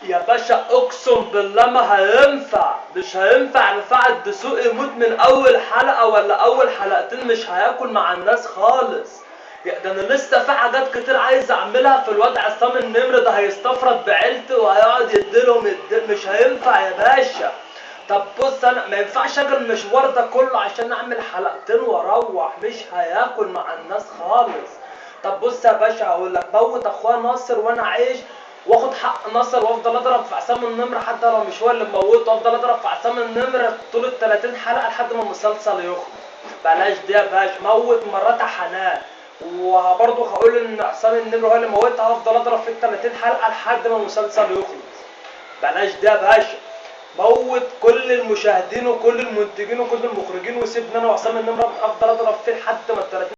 يا باشا اقسم بالله ما هينفع، مش هينفع رفاعة دسوقي يموت من اول حلقة ولا اول حلقتين، مش هياكل مع الناس خالص. ده انا لسه في حاجات كتير عايز اعملها في الواد عصام النمر ده، هيستفرد بعيلتي وهيقعد يديلهم مش هينفع يا باشا. طب بص، انا ما ينفعش اجي المشوار ده كله عشان اعمل حلقتين واروح، مش هياكل مع الناس خالص. طب بص يا باشا هقول لك، موت اخويا ناصر وانا عايش، واخد حق ناصر وافضل اضرب في عصام النمر حتى لو مش هو اللي موته، وافضل اضرب في عصام النمر طول ال 30 حلقه لحد ما المسلسل يخلص. بلاش دي يا باشا، موت مراتها حنان، وبرضه هقول ان عصام النمر هو اللي موتها، هفضل اضرب في ال 30 حلقه لحد ما المسلسل يخلص. بلاش ده يا باشا، موت كل المشاهدين وكل المنتجين وكل المخرجين، وسيبني انا وعصام النمر افضل اضرب فيه لحد ما ال 30